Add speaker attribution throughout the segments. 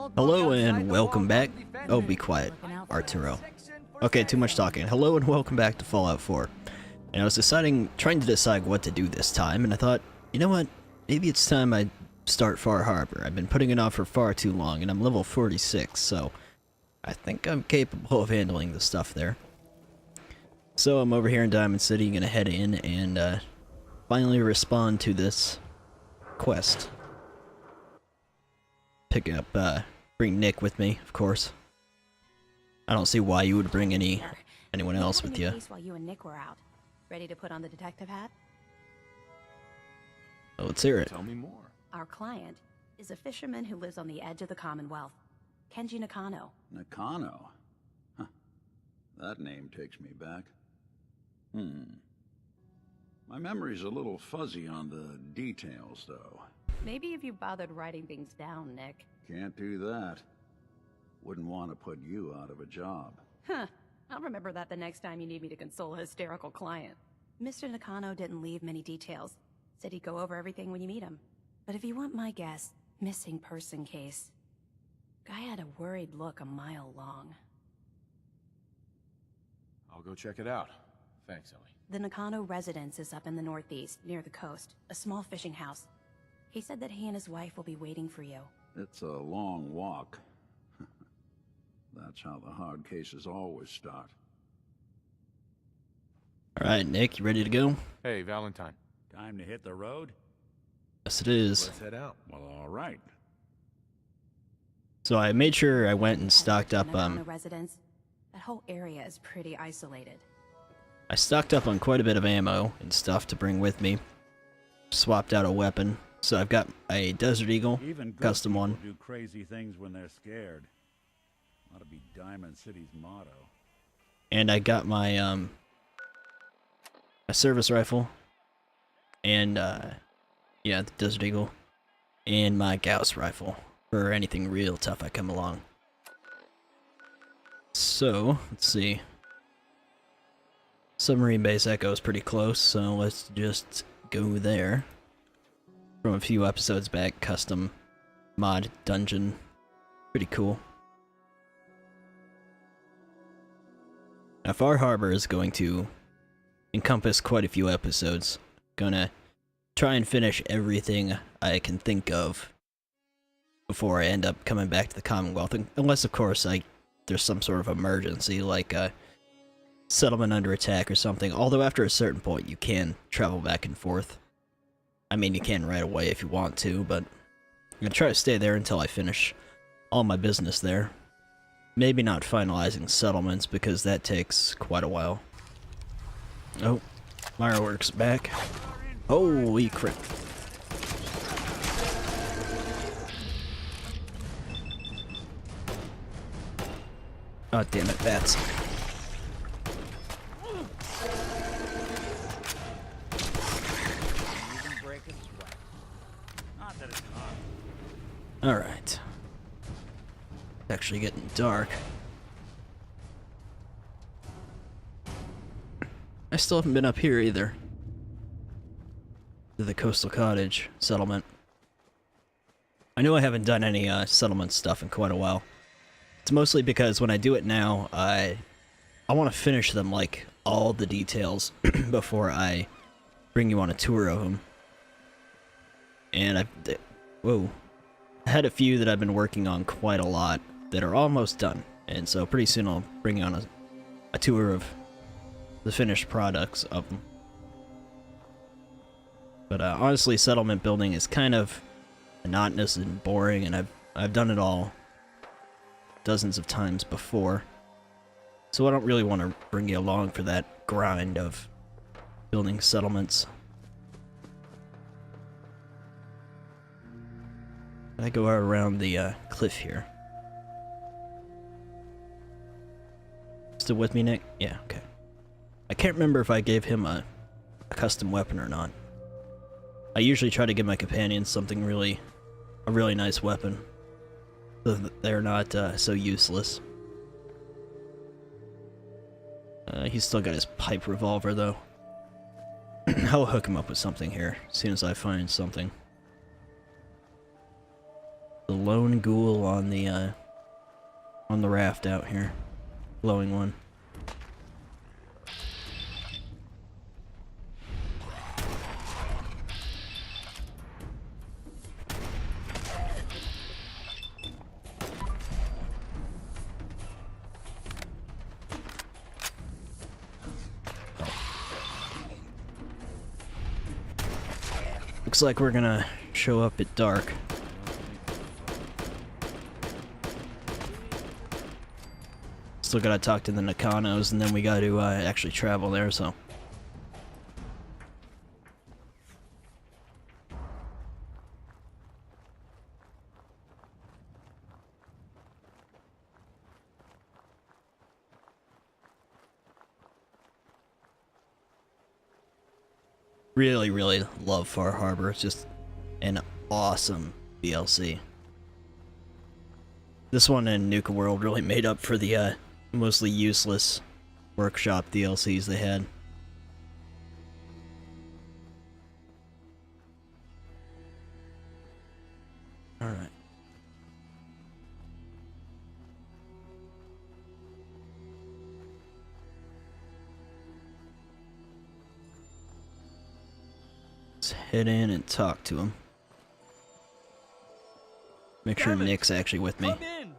Speaker 1: Hello and welcome back. Oh, be quiet, Arturo. Okay, too much talking. Hello and welcome back to Fallout 4. And I was trying to decide what to do this time, and I thought, you know what? Maybe it's time I start Far Harbor. I've been putting it off for far too long, and I'm level 46, so I think I'm capable of handling the stuff there. So I'm over here in Diamond City, gonna head in and finally respond to this quest. Bring Nick with me, of course. I don't see why you would bring anyone else with you.
Speaker 2: While you and Nick were out, ready to put on the detective hat?
Speaker 1: Oh, let's hear it.
Speaker 3: Tell me more.
Speaker 2: Our client is a fisherman who lives on the edge of the Commonwealth, Kenji Nakano.
Speaker 3: Nakano? Huh. That name takes me back. My memory's a little fuzzy on the details, though.
Speaker 2: Maybe if you bothered writing things down, Nick.
Speaker 3: Can't do that. Wouldn't want to put you out of a job.
Speaker 2: Huh. I'll remember that the next time you need me to console a hysterical client. Mr. Nakano didn't leave many details. Said he'd go over everything when you meet him. But if you want my guess, missing person case. Guy had a worried look a mile long.
Speaker 4: I'll go check it out. Thanks, Ellie.
Speaker 2: The Nakano residence is up in the northeast, near the coast. A small fishing house. He said that he and his wife will be waiting for you.
Speaker 3: It's a long walk. That's how the hard cases always start.
Speaker 1: Alright, Nick, you ready to go?
Speaker 4: Hey, Valentine.
Speaker 5: Time to hit the road?
Speaker 1: Yes, it is.
Speaker 4: Let's head out.
Speaker 5: Well, all right.
Speaker 1: So I made sure I went and stocked up,
Speaker 2: Nakano residence. That whole area is pretty isolated.
Speaker 1: I stocked up on quite a bit of ammo and stuff to bring with me. Swapped out a weapon. So I've got a Desert Eagle,
Speaker 5: Even
Speaker 1: custom one.
Speaker 5: do crazy things when they're scared. Ought to be Diamond City's motto.
Speaker 1: And I got my, my service rifle. And, yeah, the Desert Eagle. And my Gauss rifle. For anything real tough I come along. So, let's see. Submarine Base Echo is pretty close, so let's just go there. From a few episodes back, custom mod dungeon. Pretty cool. Now, Far Harbor is going to encompass quite a few episodes. Gonna try and finish everything I can think of before I end up coming back to the Commonwealth. Unless, of course, there's some sort of emergency, like a settlement under attack or something. Although after a certain point, you can travel back and forth. I mean, you can right away if you want to, but I'm gonna try to stay there until I finish all my business there. Maybe not finalizing settlements, because that takes quite a while. Oh, fireworks back. Holy crap. Oh, damn it, bats. Alright. It's actually getting dark. I still haven't been up here either. To the Coastal Cottage settlement. I know I haven't done any settlement stuff in quite a while. It's mostly because when I do it now, I want to finish them, like, all the details before I bring you on a tour of them. And whoa. I had a few that I've been working on quite a lot that are almost done, and so pretty soon I'll bring you on a tour of the finished products of them. But honestly, settlement building is kind of monotonous and boring, and I've done it all dozens of times before, so I don't really want to bring you along for that grind of building settlements. I go around the cliff here. Still with me, Nick? Yeah, okay. I can't remember if I gave him a custom weapon or not. I usually try to give my companions a really nice weapon, so that they're not so useless. He's still got his pipe revolver though. I'll hook him up with something here as soon as I find something. The lone ghoul on the raft out here. Glowing one. Looks like we're gonna show up at dark. Still gotta talk to the Nakanos, and then we gotta actually travel there, so. Really, really love Far Harbor. It's just an awesome DLC. This one and Nuka World really made up for the mostly useless workshop DLCs they had. Alright. Let's head in and talk to him. Make sure
Speaker 6: Damn it.
Speaker 1: Nick's actually with me.
Speaker 6: Come in!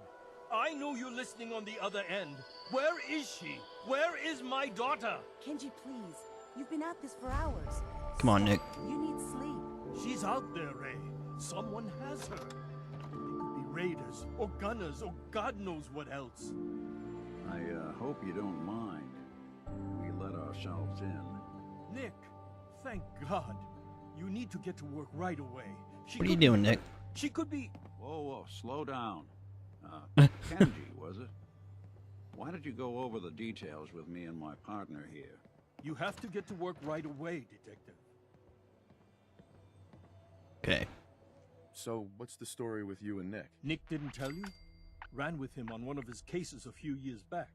Speaker 6: I know you're listening on the other end. Where is she? Where is my daughter?
Speaker 7: Kenji, please. You've been at this for hours.
Speaker 1: Come on, Nick.
Speaker 7: You need sleep.
Speaker 6: She's out there, Ray. Someone has her. They could be raiders, or gunners, or God knows what else.
Speaker 3: I hope you don't mind. We let ourselves in.
Speaker 6: Nick, thank God. You need to get to work right away.
Speaker 1: What are you doing, Nick?
Speaker 6: She could be...
Speaker 3: Whoa, whoa, slow down. Kenji, was it? Why did you go over the details with me and my partner here?
Speaker 6: You have to get to work right away, Detective.
Speaker 1: Okay.
Speaker 4: So, what's the story with you and Nick?
Speaker 6: Nick didn't tell you? Ran with him on one of his cases a few years back,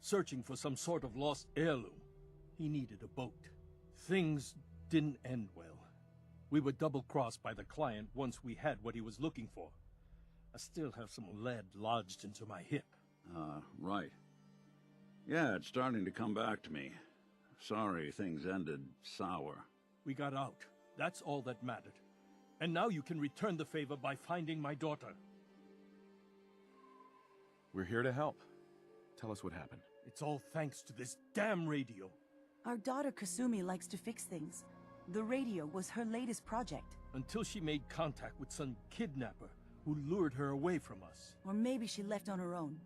Speaker 6: searching for some sort of lost heirloom. He needed a boat. Things didn't end well. We were double-crossed by the client once we had what he was looking for. I still have some lead lodged into my hip.
Speaker 3: Right. Yeah, it's starting to come back to me. Sorry things ended sour.
Speaker 6: We got out. That's all that mattered. And now you can return the favor by finding my daughter.
Speaker 4: We're here to help. Tell us what happened.
Speaker 6: It's all thanks to this damn radio.
Speaker 7: Our daughter Kasumi likes to fix things. The radio was her latest project.
Speaker 6: Until she made contact with some kidnapper who lured her away from us.
Speaker 7: Or maybe she left on her own.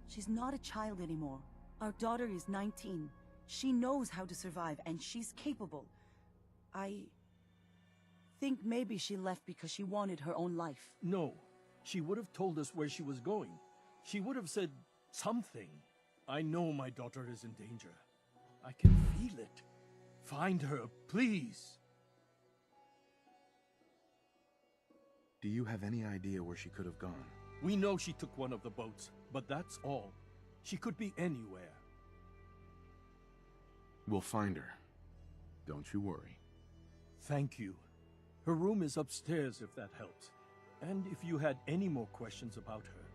Speaker 7: She's not a child anymore. Our daughter is 19. She knows how to survive, and she's capable. I think maybe she left because she wanted her own life.
Speaker 6: No, she would have told us where she was going. She would have said something. I know my daughter is in danger. I can feel it. Find her, please.
Speaker 4: Do you have any idea where she could have gone?
Speaker 6: We know she took one of the boats, but that's all. She could be anywhere.
Speaker 4: We'll find her. Don't you worry.
Speaker 6: Thank you. Her room is upstairs if that helps. And if you had any more questions about her,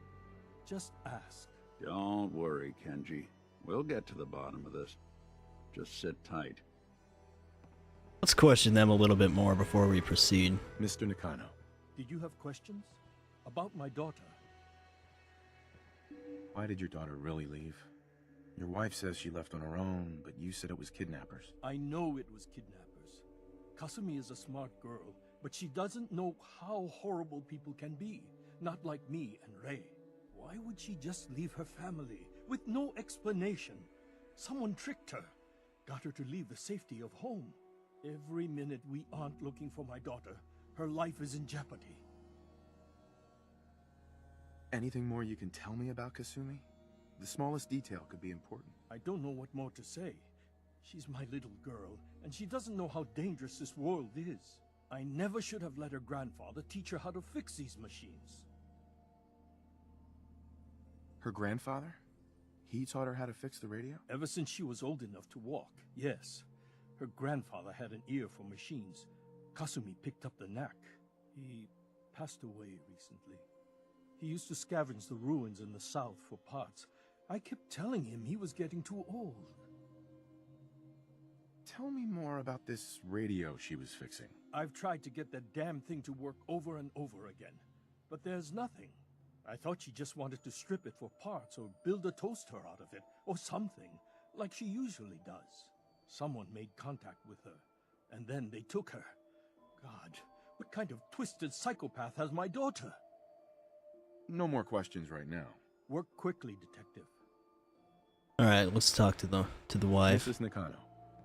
Speaker 6: just ask.
Speaker 3: Don't worry, Kenji. We'll get to the bottom of this. Just sit tight.
Speaker 1: Let's question them a little bit more before we proceed.
Speaker 4: Mr. Nakano.
Speaker 6: Did you have questions? About my daughter?
Speaker 4: Why did your daughter really leave? Your wife says she left on her own, but you said it was kidnappers.
Speaker 6: I know it was kidnappers. Kasumi is a smart girl, but she doesn't know how horrible people can be. Not like me and Ray. Why would she just leave her family with no explanation? Someone tricked her. Got her to leave the safety of home. Every minute we aren't looking for my daughter, her life is in jeopardy.
Speaker 4: Anything more you can tell me about Kasumi? The smallest detail could be important.
Speaker 6: I don't know what more to say. She's my little girl, and she doesn't know how dangerous this world is. I never should have let her grandfather teach her how to fix these machines.
Speaker 4: Her grandfather? He taught her how to fix the radio?
Speaker 6: Ever since she was old enough to walk, yes. Her grandfather had an ear for machines. Kasumi picked up the knack. He passed away recently. He used to scavenge the ruins in the south for parts. I kept telling him he was getting too old.
Speaker 4: Tell me more about this radio she was fixing.
Speaker 6: I've tried to get that damn thing to work over and over again, but there's nothing. I thought she just wanted to strip it for parts or build a toaster out of it, or something, like she usually does. Someone made contact with her, and then they took her. God, what kind of twisted psychopath has my daughter?
Speaker 4: No more questions right now.
Speaker 6: Work quickly, detective.
Speaker 1: Alright, let's talk to the wife.
Speaker 4: Mrs. Nakano,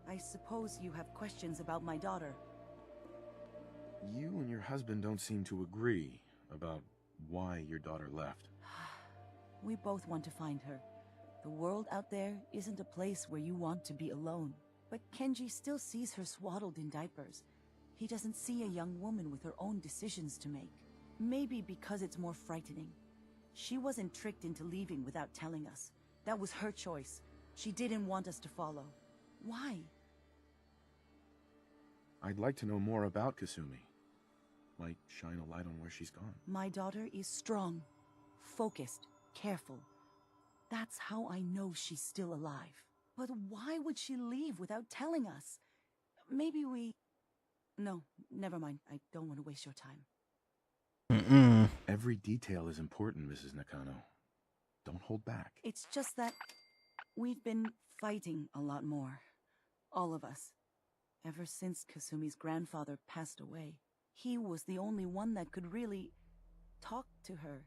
Speaker 7: I suppose you have questions about my daughter.
Speaker 4: you and your husband don't seem to agree about why your daughter left.
Speaker 7: We both want to find her. The world out there isn't a place where you want to be alone. But Kenji still sees her swaddled in diapers. He doesn't see a young woman with her own decisions to make. Maybe because it's more frightening. She wasn't tricked into leaving without telling us. That was her choice. She didn't want us to follow. Why?
Speaker 4: I'd like to know more about Kasumi. Might shine a light on where she's gone.
Speaker 7: My daughter is strong, focused, careful. That's how I know she's still alive. But why would she leave without telling us? Maybe we... No, never mind. I don't want to waste your time.
Speaker 4: Every detail is important, Mrs. Nakano. Don't hold back.
Speaker 7: It's just that we've been fighting a lot more. All of us. Ever since Kasumi's grandfather passed away. He was the only one that could really talk to her.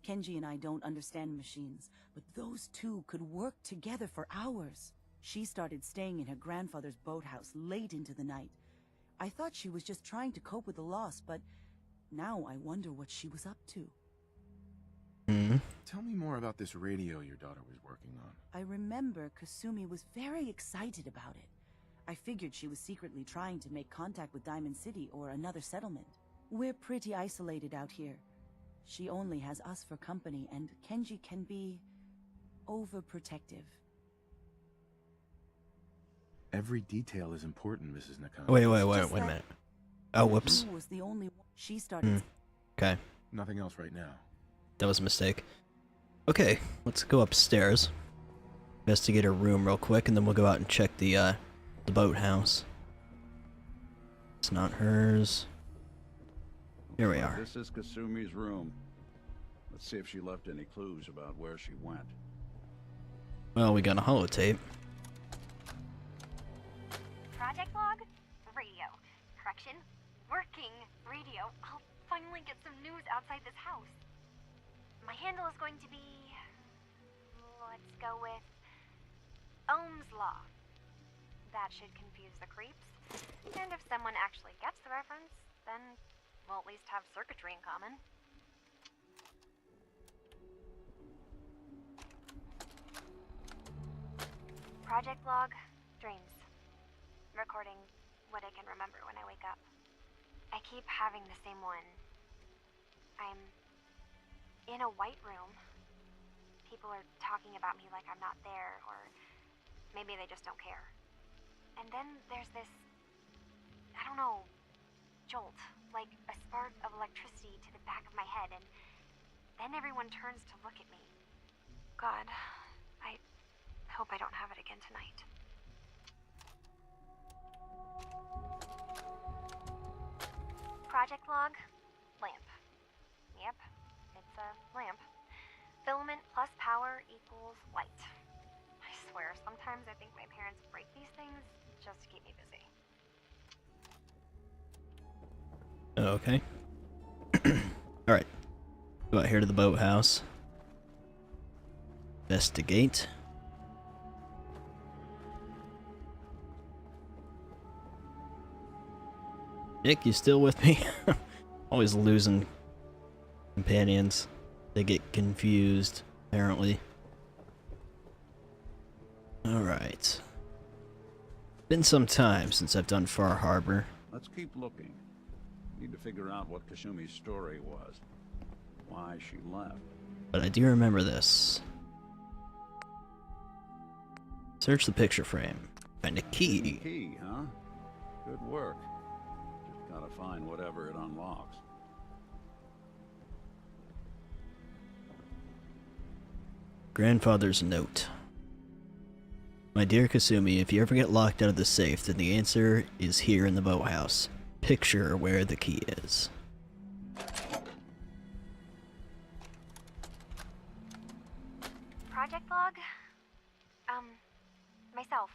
Speaker 7: Kenji and I don't understand machines, but those two could work together for hours. She started staying in her grandfather's boathouse late into the night. I thought she was just trying to cope with the loss, but now I wonder what she was up to.
Speaker 4: Tell me more about this radio your daughter was working on.
Speaker 7: I remember Kasumi was very excited about it. I figured she was secretly trying to make contact with Diamond City or another settlement. We're pretty isolated out here. She only has us for company, and Kenji can be overprotective.
Speaker 4: Every detail is important, Mrs. Nakano.
Speaker 1: Wait a minute. Oh, whoops.
Speaker 7: He was the only one. She started.
Speaker 1: Okay,
Speaker 4: Nothing else right now.
Speaker 1: that was a mistake. Okay, let's go upstairs. Investigate her room real quick, and then we'll go out and check the boathouse. It's not hers. Here we are.
Speaker 3: This is Kasumi's room. Let's see if she left any clues about where she went.
Speaker 1: Well, we got a holotape.
Speaker 8: Project log? Radio. Correction? Working radio. I'll finally get some news outside this house. My handle is going to be... let's go with... Ohm's Law. That should confuse the creeps. And if someone actually gets the reference, then we'll at least have circuitry in common. Project log, dreams. Recording what I can remember when I wake up. I keep having the same one. I'm in a white room. People are talking about me like I'm not there, or maybe they just don't care. And then there's this, I don't know, jolt, like a spark of electricity to the back of my head, and then everyone turns to look at me. God, I hope I don't have it again tonight. Project log, lamp. Yep, it's a lamp. Filament plus power equals light. I swear, sometimes I think my parents break these things just to keep me busy.
Speaker 1: Okay. Alright. Go out here to the boathouse. Investigate. Nick, you still with me? Always losing companions. They get confused, apparently. Alright. Been some time since I've done Far Harbor.
Speaker 3: Let's keep looking. Need to figure out what Kasumi's story was. Why she left.
Speaker 1: But I do remember this. Search the picture frame. Find a key.
Speaker 3: Key, huh? Good work. Just gotta find whatever it unlocks.
Speaker 1: Grandfather's note. My dear Kasumi, if you ever get locked out of the safe, then the answer is here in the boathouse. Picture where the key is.
Speaker 8: Project log? Myself.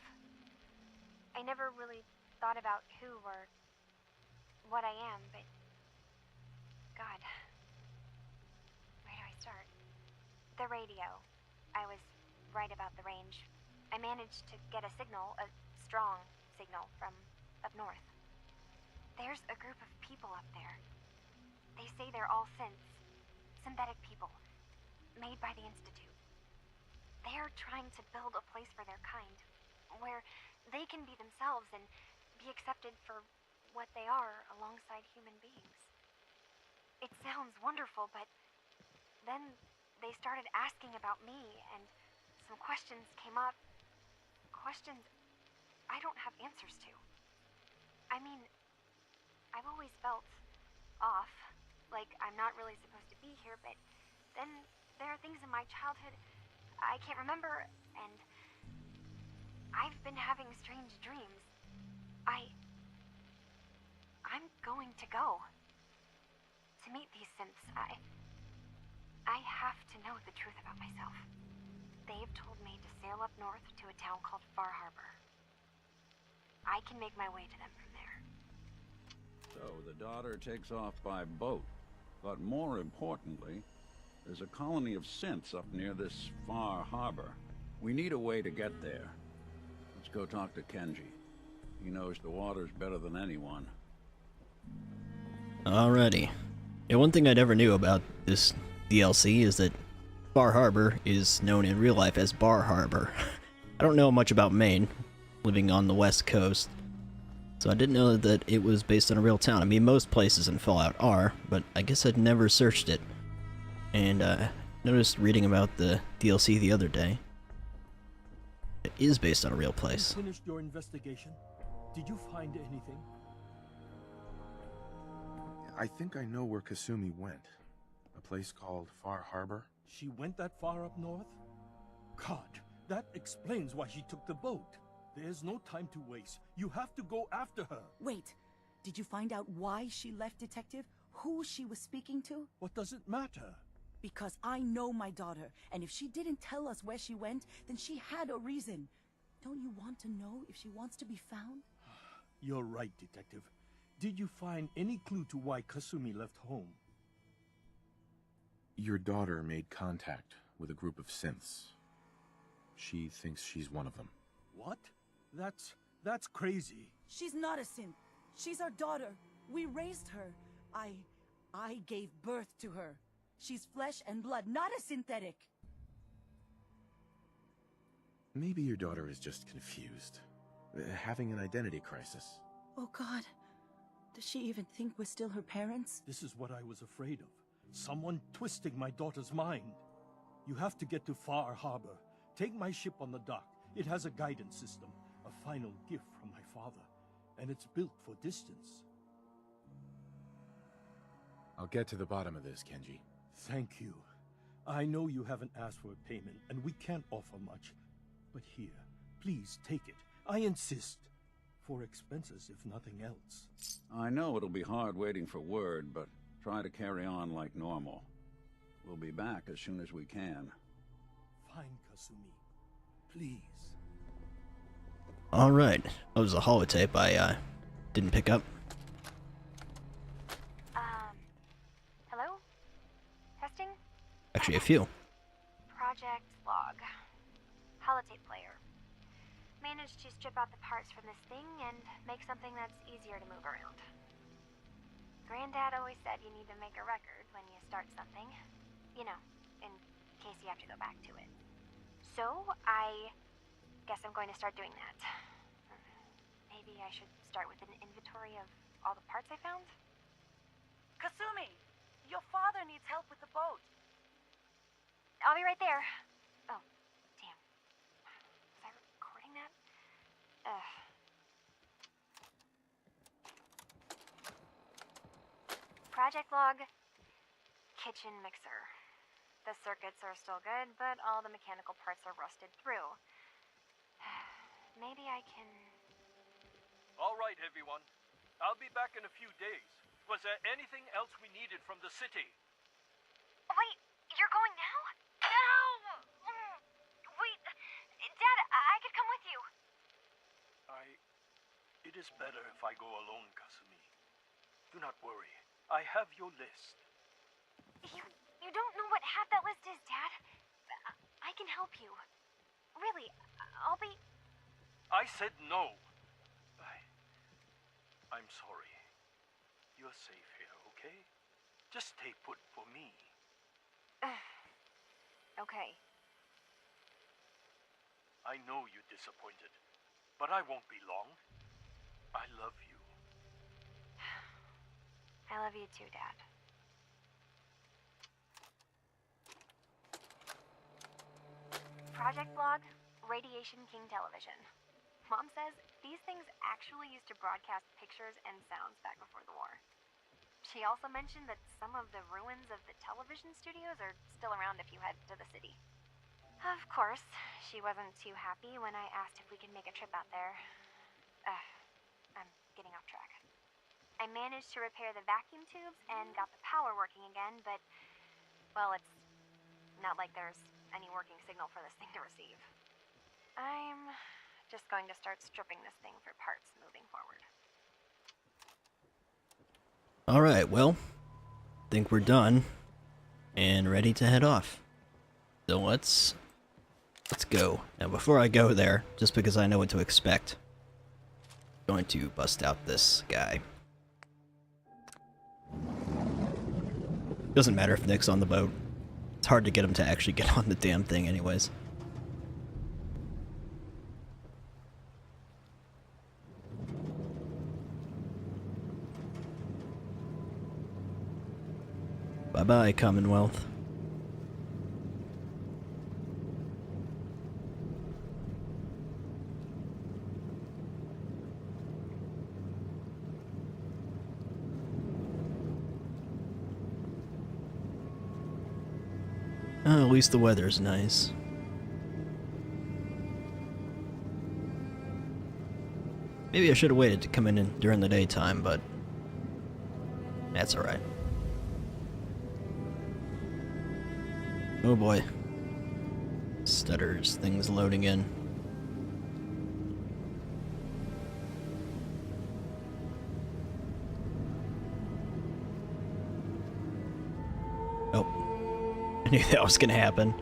Speaker 8: I never really thought about who or what I am, but... God. Where do I start? The radio. I was right about the range. I managed to get a signal, a strong signal, from up north. There's a group of people up there. They say they're all synths. Synthetic people. Made by the Institute. They're trying to build a place for their kind, where they can be themselves and be accepted for what they are alongside human beings. It sounds wonderful, but then they started asking about me, and some questions came up. Questions I don't have answers to. I mean, I've always felt off, like I'm not really supposed to be here, but then there are things in my childhood I can't remember, and I've been having strange dreams. I'm going to go. To meet these synths, I have to know the truth about myself. They've told me to sail up north to a town called Far Harbor. I can make my way to them from there.
Speaker 3: So the daughter takes off by boat. But more importantly, there's a colony of synths up near this Far Harbor. We need a way to get there. Let's go talk to Kenji. He knows the waters better than anyone.
Speaker 1: Alrighty. Yeah, one thing I never knew about this DLC is that Far Harbor is known in real life as Bar Harbor. I don't know much about Maine, living on the west coast, so I didn't know that it was based on a real town. I mean, most places in Fallout are, but I guess I'd never searched it. And noticed reading about the DLC the other day. It is based on a real place.
Speaker 6: You finished your investigation? Did you find anything?
Speaker 4: I think I know where Kasumi went. A place called Far Harbor.
Speaker 6: She went that far up north? God, that explains why she took the boat. There's no time to waste. You have to go after her.
Speaker 7: Wait, did you find out why she left, Detective? Who she was speaking to?
Speaker 6: What does it matter?
Speaker 7: Because I know my daughter, and if she didn't tell us where she went, then she had a reason. Don't you want to know if she wants to be found?
Speaker 6: You're right, Detective. Did you find any clue to why Kasumi left home?
Speaker 4: Your daughter made contact with a group of synths. She thinks she's one of them.
Speaker 6: What? That's crazy.
Speaker 7: She's not a synth. She's our daughter. We raised her. I gave birth to her. She's flesh and blood, not a synthetic.
Speaker 4: Maybe your daughter is just confused. Having an identity crisis.
Speaker 7: Oh God. Does she even think we're still her parents?
Speaker 6: This is what I was afraid of. Someone twisting my daughter's mind. You have to get to Far Harbor. Take my ship on the dock. It has a guidance system, a final gift from my father, and it's built for distance.
Speaker 4: I'll get to the bottom of this, Kenji.
Speaker 6: Thank you. I know you haven't asked for a payment, and we can't offer much. But here, please take it. I insist. For expenses, if nothing else.
Speaker 3: I know it'll be hard waiting for word, but try to carry on like normal. We'll be back as soon as we can.
Speaker 6: Fine, Kasumi. Please.
Speaker 1: Alright. That was a holotape I didn't pick up.
Speaker 8: Hello? Testing?
Speaker 1: Actually, a few.
Speaker 8: Project log. Holotape player. Managed to strip out the parts from this thing and make something that's easier to move around. Granddad always said you need to make a record when you start something. You know, in case you have to go back to it. So, I guess I'm going to start doing that. Maybe I should start with an inventory of all the parts I found?
Speaker 7: Kasumi! Your father needs help with the boat.
Speaker 8: I'll be right there. Oh, damn. Was I recording that? Project log. Kitchen mixer. The circuits are still good, but all the mechanical parts are rusted through. Maybe I can...
Speaker 6: All right, everyone. I'll be back in a few days. Was there anything else we needed from the city?
Speaker 8: Wait, you're going now? No! Wait, Dad, I could come with you.
Speaker 6: It is better if I go alone, Kasumi. Do not worry. I have your list.
Speaker 8: You don't know what half that list is, Dad. I can help you. Really, I'll be...
Speaker 6: I said no. I'm sorry. You're safe here, okay? Just stay put for me.
Speaker 8: Okay.
Speaker 6: I know you're disappointed, but I won't be long. I love you.
Speaker 8: I love you too, Dad. Project Log, Radiation King Television. Mom says these things actually used to broadcast pictures and sounds back before the war. She also mentioned that some of the ruins of the television studios are still around if you head to the city. Of course, she wasn't too happy when I asked if we could make a trip out there. I'm getting off track. I managed to repair the vacuum tubes and got the power working again, but, well, it's not like there's any working signal for this thing to receive. I'm just going to start stripping this thing for parts moving forward.
Speaker 1: Alright, well, think we're done and ready to head off. So let's go. Now before I go there, just because I know what to expect, I'm going to bust out this guy. Doesn't matter if Nick's on the boat. It's hard to get him to actually get on the damn thing anyways. Bye-bye, Commonwealth. At least the weather's nice. Maybe I should have waited to come in during the daytime, but that's alright. Oh boy. Stutters, things loading in. Oh. I knew that was gonna happen.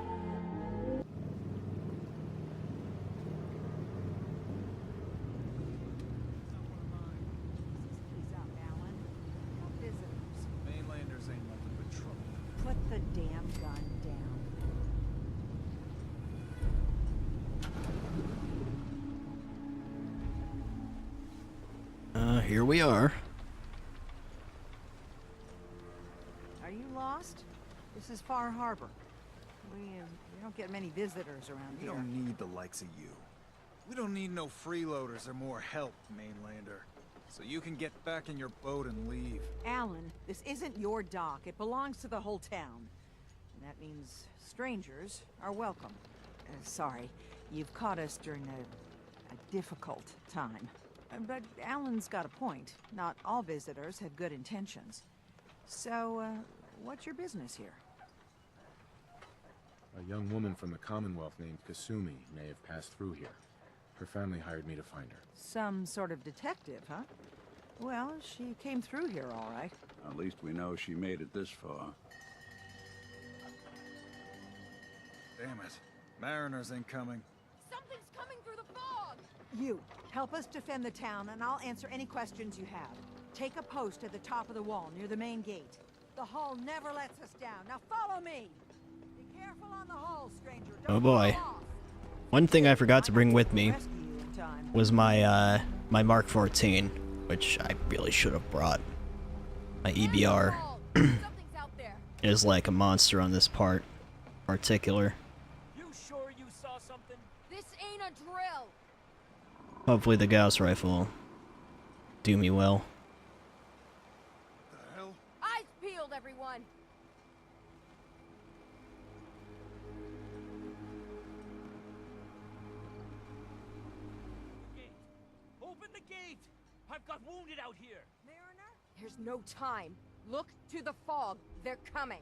Speaker 9: Mainlanders ain't nothing but trouble.
Speaker 7: Put the damn gun down.
Speaker 1: Here we are.
Speaker 10: Are you lost? This is Far Harbor. We don't get many visitors around
Speaker 9: We
Speaker 10: here.
Speaker 9: don't need the likes of you. We don't need no freeloaders or more help, Mainlander. So you can get back in your boat and leave.
Speaker 10: Alan, this isn't your dock. It belongs to the whole town. And that means strangers are welcome. Sorry, you've caught us during a difficult time. But Alan's got a point. Not all visitors have good intentions. So, what's your business here?
Speaker 4: A young woman from the Commonwealth named Kasumi may have passed through here. Her family hired me to find her.
Speaker 10: Some sort of detective, huh? Well, she came through here all right.
Speaker 3: At least we know she made it this far.
Speaker 9: Damn it. Mariners ain't coming.
Speaker 11: Something's coming through the fog!
Speaker 10: You, help us defend the town, and I'll answer any questions you have. Take a post at the top of the wall, near the main gate. The hull never lets us down. Now follow me! Be careful on the hull, stranger. Don't
Speaker 1: Oh boy.
Speaker 10: fall off.
Speaker 1: One thing I forgot to bring with me
Speaker 10: Rescue you in time.
Speaker 1: was my, my Mark 14, which I really should have brought. My EBR
Speaker 11: Something's out there.
Speaker 1: is like a monster on this part, particular.
Speaker 6: You sure you saw something?
Speaker 11: This ain't a drill.
Speaker 1: Hopefully the Gauss rifle will do me well.
Speaker 9: The hell?
Speaker 11: Eyes peeled, everyone.
Speaker 12: Open the gate! I've got wounded out here!
Speaker 11: Mariner? There's no time. Look to the fog. They're coming.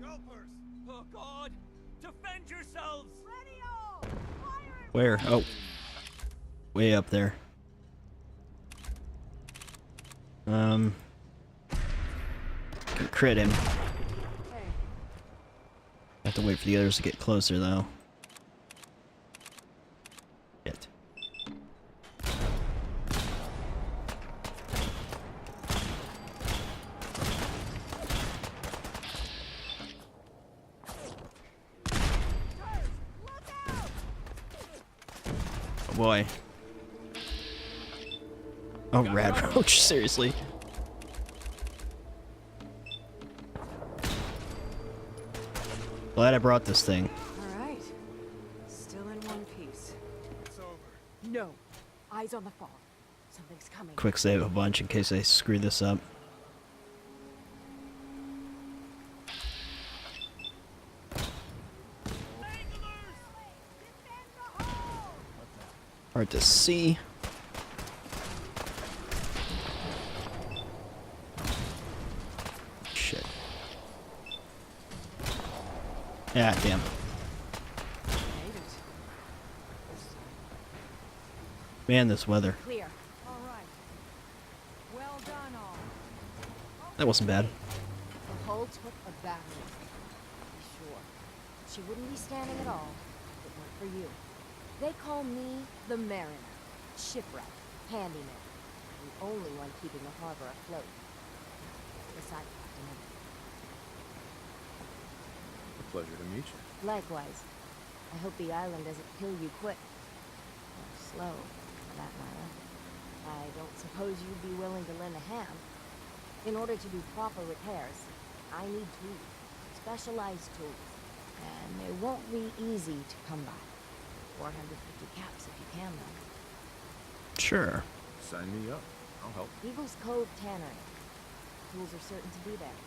Speaker 12: Gulpers! Oh God! Defend yourselves!
Speaker 10: Radio! Fire!
Speaker 1: Where? Oh. Way up there. Can crit him. Have to wait for the others to get closer, though. Shit. Oh boy. Oh, rad roach, seriously. Glad I brought this thing.
Speaker 10: All right. Still in one piece.
Speaker 9: It's over.
Speaker 11: No. Eyes on the fog. Something's coming.
Speaker 1: Quick save a bunch in case I screw this up. Hard to see. Shit. Yeah, damn. Man, this weather.
Speaker 11: Clear.
Speaker 10: All right. Well done, all.
Speaker 1: That wasn't bad.
Speaker 11: The hull took a battle. Sure. She wouldn't be standing at all if it weren't for you. They call me the Mariner. Shipwright. Handyman. The only one keeping the harbor afloat. Besides Captain Ellie.
Speaker 4: A pleasure to meet you.
Speaker 11: Likewise. I hope the island doesn't kill you quick. Or slow, for that matter. I don't suppose you'd be willing to lend a hand. In order to do proper repairs, I need tools. Specialized tools. And they won't be easy to come by. 450 caps if you can, though.
Speaker 1: Sure.
Speaker 4: Sign me up. I'll help.
Speaker 11: Eagles Cove Tannery. Tools are certain to be there.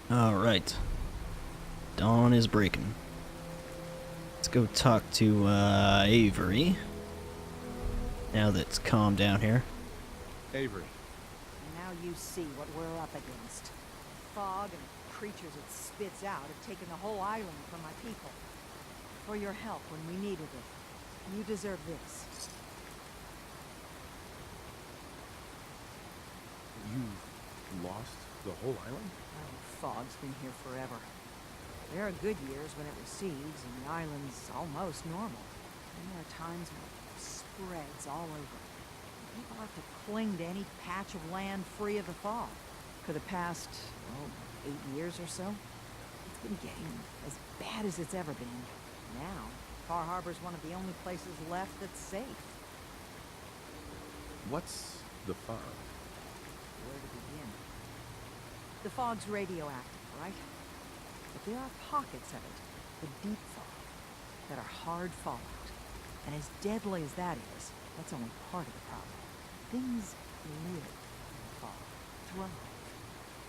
Speaker 11: Yeah.
Speaker 1: Alright. Dawn is breaking. Let's go talk to Avery. Now that it's calmed down here.
Speaker 4: Avery.
Speaker 10: And now you see what we're up against. Fog and creatures it spits out have taken the whole island from my people. For your help when we needed it. You deserve this.
Speaker 4: You've lost the whole island?
Speaker 10: Oh, fog's been here forever. There are good years when it recedes and the island's almost normal. And there are times when it spreads all over. People have to cling to any patch of land free of the fog. For the past, 8 years or so, it's been getting as bad as it's ever been. Now, Far Harbor's one of the only places left that's safe.
Speaker 4: What's the fog?
Speaker 10: Where to begin? The fog's radioactive, right? But there are pockets of it, the deep fog, that are hard fallout. And as deadly as that is, that's only part of the problem. Things live in the fog, thrive.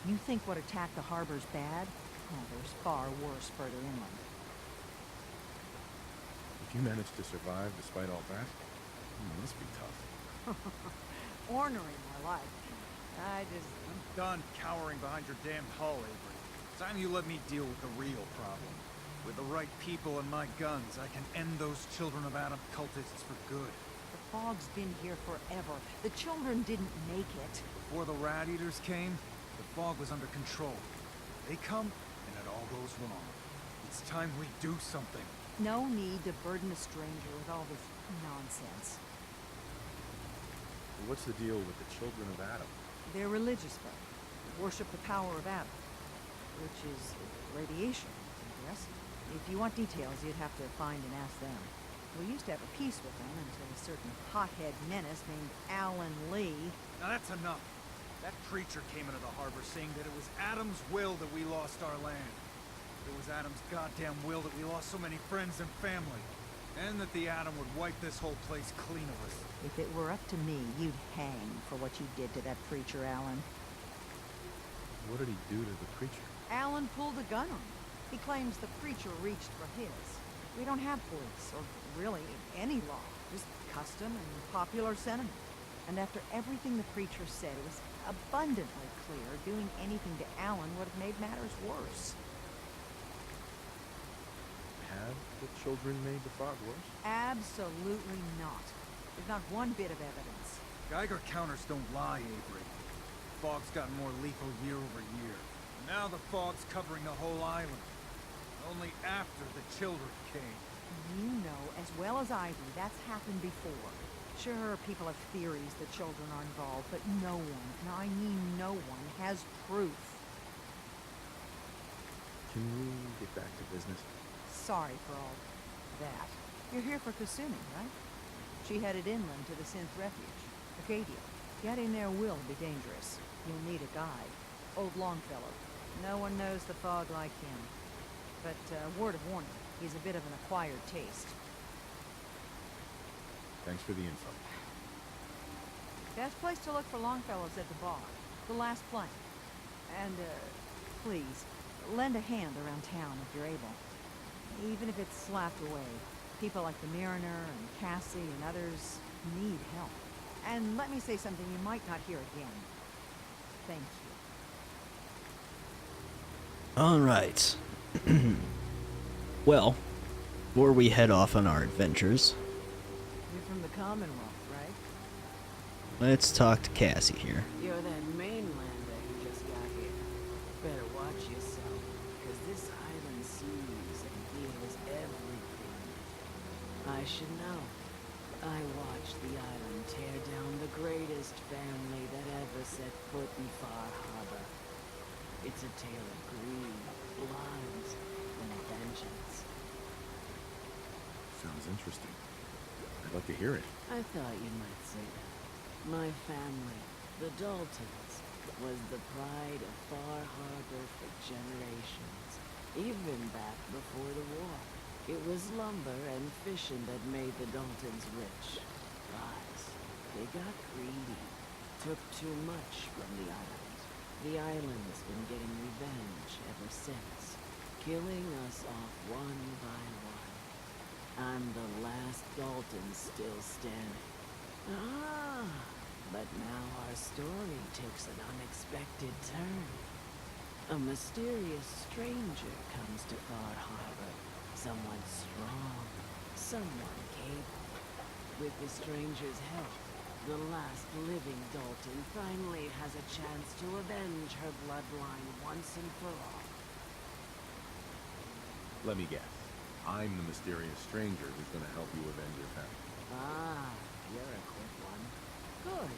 Speaker 10: You think what attacked the harbor's bad? Oh, there's far worse further inland.
Speaker 4: If you managed to survive despite all that, it must be tough.
Speaker 10: Ornery, more like. I'm
Speaker 9: done cowering behind your damned hull, Avery. It's time you let me deal with the real problem. With the right people and my guns, I can end those Children of Adam cultists for good.
Speaker 10: The fog's been here forever. The children didn't make it.
Speaker 9: Before the Rat Eaters came, the fog was under control. They come, and it all goes wrong. It's time we do something.
Speaker 10: No need to burden a stranger with all this nonsense.
Speaker 4: What's the deal with the Children of Adam?
Speaker 10: They're religious folk. They worship the power of Adam, which is radiation, yes? If you want details, you'd have to find and ask them. We used to have a peace with them until a certain hothead menace named Alan Lee.
Speaker 9: Now that's enough. That creature came into the harbor saying that it was Adam's will that we lost our land. It was Adam's goddamn will that we lost so many friends and family. And that the Atom would wipe this whole place clean of us.
Speaker 10: If it were up to me, you'd hang for what you did to that preacher, Alan.
Speaker 4: What did he do to the preacher?
Speaker 10: Alan pulled a gun on him. He claims the preacher reached for his. We don't have police, or really any law. Just custom and popular sentiment. And after everything the preacher said, it was abundantly clear doing anything to Alan would have made matters worse.
Speaker 4: Have the children made the fog worse?
Speaker 10: Absolutely not. There's not one bit of evidence.
Speaker 9: Geiger counters don't lie, Avery. Fog's gotten more lethal year over year. Now the fog's covering the whole island. Only after the children came.
Speaker 10: You know as well as I do that's happened before. Sure, people have theories that children are involved, but no one, and I mean no one, has proof.
Speaker 4: Can we get back to business?
Speaker 10: Sorry for all that. You're here for Kasumi, right? She headed inland to the Synth Refuge, Acadia. Getting there will be dangerous. You'll need a guide. Old Longfellow. No one knows the fog like him. But, word of warning, he's a bit of an acquired taste.
Speaker 4: Thanks for the info.
Speaker 10: Best place to look for Longfellow's at the bar. The last plank. And, please, lend a hand around town if you're able. Even if it's slapped away. People like the Mariner and Cassie and others need help. And let me say something you might not hear again. Thank you.
Speaker 1: Alright. Well, before we head off on our adventures,
Speaker 10: You're from the Commonwealth, right?
Speaker 1: let's talk to Cassie here.
Speaker 13: You're that mainlander who just got here. Better watch yourself, because this island sees and hears everything. I should know. I watched the island tear down the greatest family that ever set foot in Far Harbor. It's a tale of greed, blood, and vengeance.
Speaker 4: Sounds interesting. I'd like to hear it.
Speaker 13: I thought you might say that. My family, the Daltons, was the pride of Far Harbor for generations, even back before the war. It was lumber and fishing that made the Daltons rich. But they got greedy, took too much from the island. The island's been getting revenge ever since, killing us off one by one. I'm the last Dalton still standing. Ah, but now our story takes an unexpected turn. A mysterious stranger comes to Far Harbor. Someone strong, someone capable. With the stranger's help, the last living Dalton finally has a chance to avenge her bloodline once and for all.
Speaker 4: Let me guess. I'm the mysterious stranger who's going to help you avenge your family.
Speaker 13: Ah, you're a quick one. Good.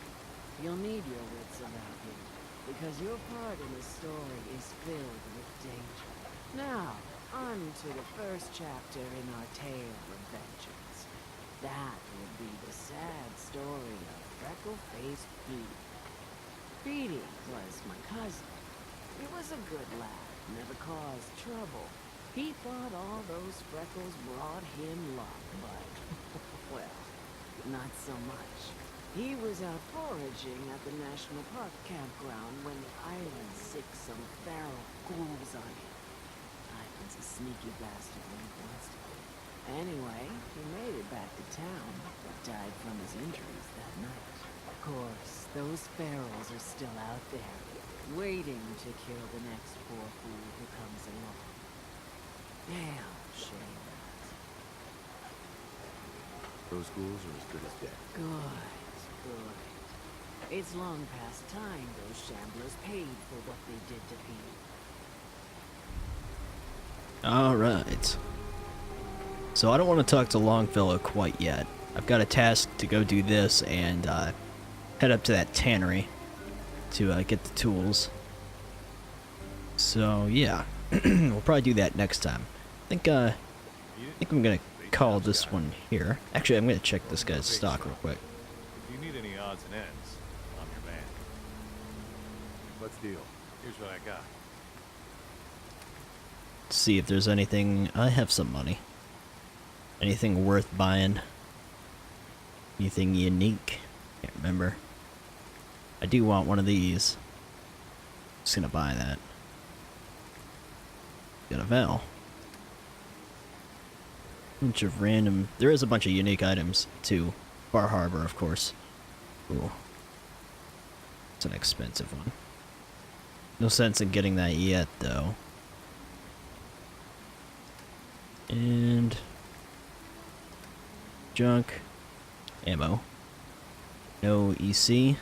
Speaker 13: You'll need your wits about you, because your part in the story is filled with danger. Now, on to the first chapter in our tale of vengeance. That would be the sad story of freckle-faced Beatty. Beatty was my cousin. He was a good lad, never caused trouble. He thought all those freckles brought him luck, but, well, not so much. He was out foraging at the National Park campground when the island sicked some feral ghouls on him. Island's a sneaky bastard when he wants to be. Anyway, he made it back to town, but died from his injuries that night. Of course, those ferals are still out there, waiting to kill the next poor fool who comes along. Damn shame that.
Speaker 4: Those ghouls are as good as dead.
Speaker 13: Good. It's long past time those shamblers paid for what they did to Pete.
Speaker 1: Alright. So I don't want to talk to Longfellow quite yet. I've got a task to go do this and head up to that tannery to get the tools. So yeah, we'll probably do that next time. I think I'm gonna call this one here. Actually, I'm gonna check this guy's stock real quick.
Speaker 14: If you need any odds and ends, I'm your man.
Speaker 4: Let's deal.
Speaker 14: Here's what I got.
Speaker 1: See if there's anything. I have some money. Anything worth buying? Anything unique? Can't remember. I do want one of these. Just gonna buy that. Got a Val. Bunch of random... There is a bunch of unique items, too. Bar Harbor, of course. Ooh. It's an expensive one. No sense in getting that yet, though. And... junk. Ammo. No EC.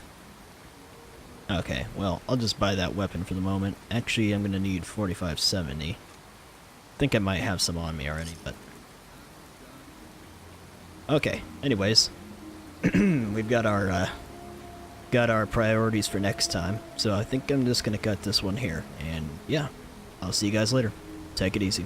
Speaker 1: Okay, well, I'll just buy that weapon for the moment. Actually, I'm gonna need 4570. Think I might have some on me already, but... Okay, anyways. We've got our priorities for next time, so I think I'm just gonna cut this one here. And yeah, I'll see you guys later. Take it easy.